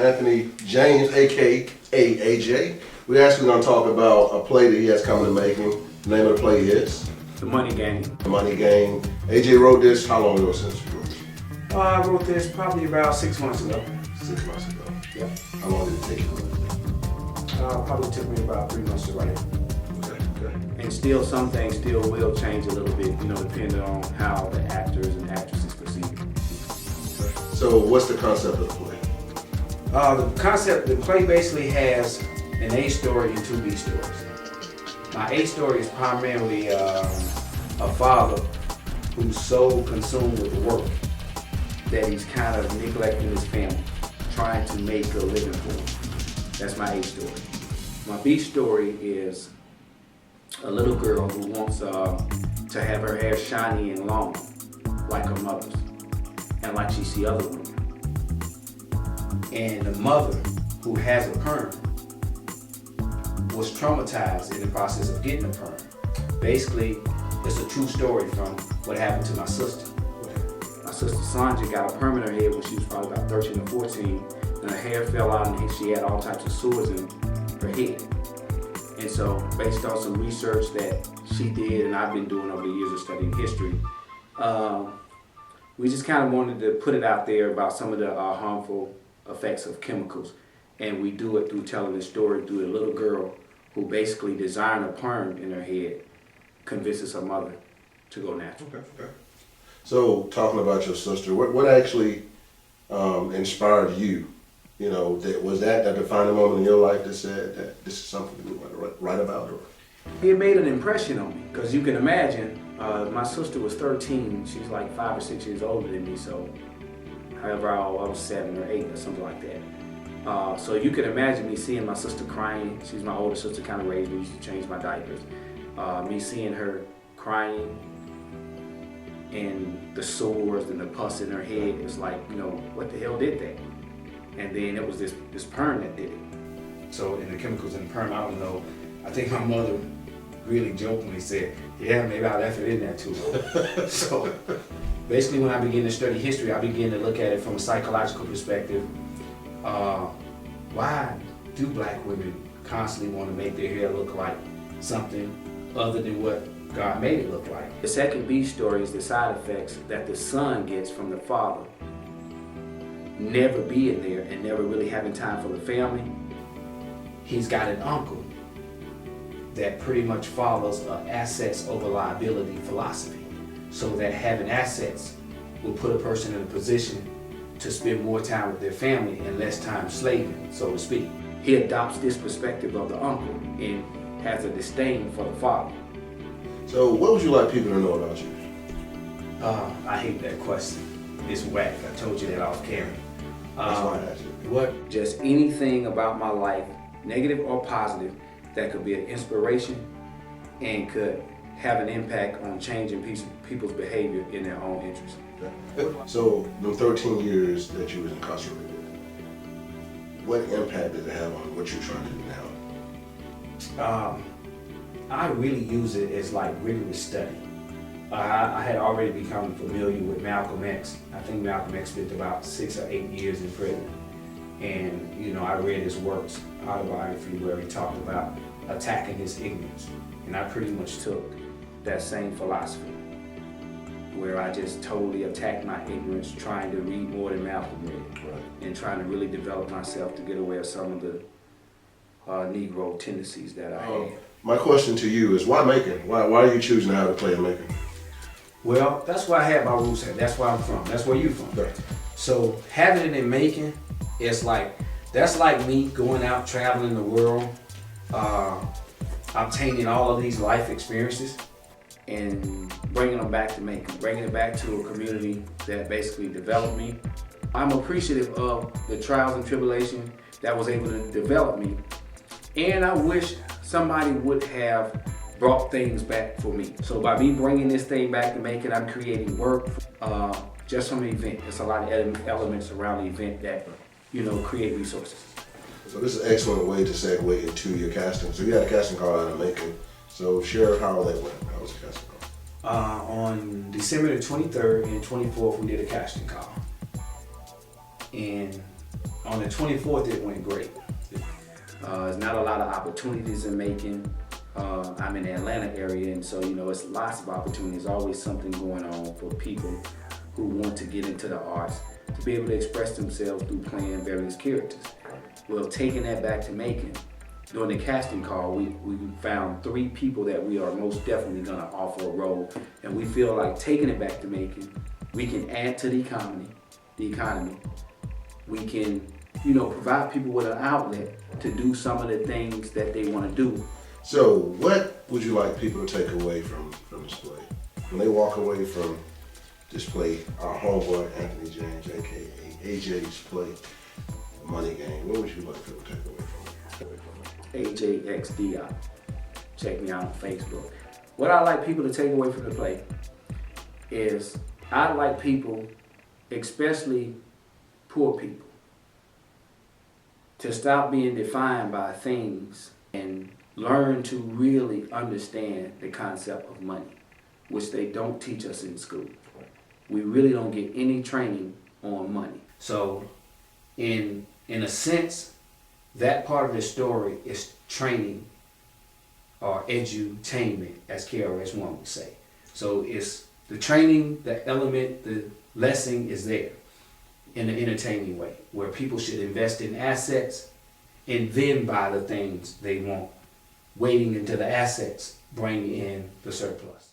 Anthony James, aka AJ. We're actually going to talk about a play that he has coming to Macon. The name of the play is? The Money Game. The Money Game. AJ wrote this, how long ago since you wrote this? I wrote this probably about 6 months ago. 6 months ago. Yeah. How long did it take you? Probably took me about 3 months to write it. Okay. And still, some things still will change a little bit, depending on how the actors and actresses perceive it. So what's the concept of the play? The play basically has an A story and 2 B stories. My A story is primarily a father who's so consumed with work that he's kind of neglecting his family, trying to make a living for him. That's my A story. My B story is a little girl who wants to have her hair shiny and long like her mother's and like she see other women. And the mother who has a perm was traumatized in the process of getting a perm. Basically, it's a true story from what happened to my sister. My sister Sandra got a perm in her head when she was probably about 13 or 14, and her hair fell out and she had all types of sores in her head. And so, based on some research that she did and I've been doing over the years of studying history, we just kind of wanted to put it out there about some of the harmful effects of chemicals. And we do it through telling the story through a little girl who basically designed a perm in her head, convinces her mother to go natural. Okay. So, talking about your sister, what actually inspired you? Was that a defining moment in your life that said that this is something you want to write about? Or? It made an impression on me, because you can imagine, my sister was 13, she's like 5 or 6 years older than me, so however I was 7 or 8 or something like that. So you can imagine me seeing my sister crying. She's my older sister, kind of raised me, used to change my diapers. Me seeing her crying and the sores and the pus in her head, it's like, what the hell did that? And then it was this perm that did it. So in the chemicals in the perm, I don't know. I think my mother really jokingly said, yeah, maybe I left it in there too long. So basically when I began to study history, I began to look at it from a psychological perspective. Why do black women constantly want to make their hair look like something other than what God made it look like? The second B story is the side effects that the son gets from the father never being there and never really having time for the family. He's got an uncle that pretty much follows an assets over liability philosophy, so that having assets will put a person in a position to spend more time with their family and less time slaving, so to speak. He adopts this perspective of the uncle and has a disdain for the father. So what would you like people to know about you? I hate that question. It's whack. I told you that off camera. That's why I asked you. What? Just anything about my life, negative or positive, that could be an inspiration and could have an impact on changing people's behavior in their own interest. Okay. So, the 13 years that you was incarcerated, what impact did it have on what you're trying to do now? I really use it as like rigorous study. I had already become familiar with Malcolm X. I think Malcolm X spent about 6 or 8 years in prison. And, I read his works, autobiography, where he talked about attacking his ignorance. And I pretty much took that same philosophy, where I just totally attacked my ignorance, trying to read more than Malcolm read, Right. and trying to really develop myself to get away with some of the Negro tendencies that I had. My question to you is, why Macon? Why are you choosing how to play in Macon? Well, that's where I had my roots at. That's where I'm from. That's where you're from. Right. So having it in Macon, that's like me going out traveling the world, obtaining all of these life experiences and bringing them back to Macon, bringing it back to a community that basically developed me. I'm appreciative of the trials and tribulation that was able to develop me, and I wish somebody would have brought things back for me. So by me bringing this thing back to Macon, I'm creating work just from the event. There's a lot of elements around the event that, create resources. So this is an excellent way to segue into your casting. So you had a casting call out of Macon. So share how that went. How was the casting call? On December the 23rd and 24th, we did a casting call. And On the 24th, it went great. There's not a lot of opportunities in Macon. I'm in the Atlanta area, and so, you know, it's lots of opportunities, always something going on for people who want to get into the arts, to be able to express themselves through playing various characters. Well, taking that back to Macon, during the casting call, we found 3 people that we are most definitely gonna offer a role, and we feel like taking it back to Macon, we can add to the economy. We can, you know, provide people with an outlet to do some of the things that they wanna do. So what would you like people to take away from this play? When they walk away from this play, our homeboy Anthony James, aka AJ's play, Money Game, what would you like people to take away from it? AJX Diop. Check me out on Facebook. What I like people to take away from the play is I like people, especially poor people, to stop being defined by things and learn to really understand the concept of money, which they don't teach us in school. We really don't get any training on money. So in a sense, that part of the story is training or edutainment, as KRS-One would say. So it's the training, the element, the lesson is there in an entertaining way, where people should invest in assets and then buy the things they want, waiting until the assets bring in the surplus.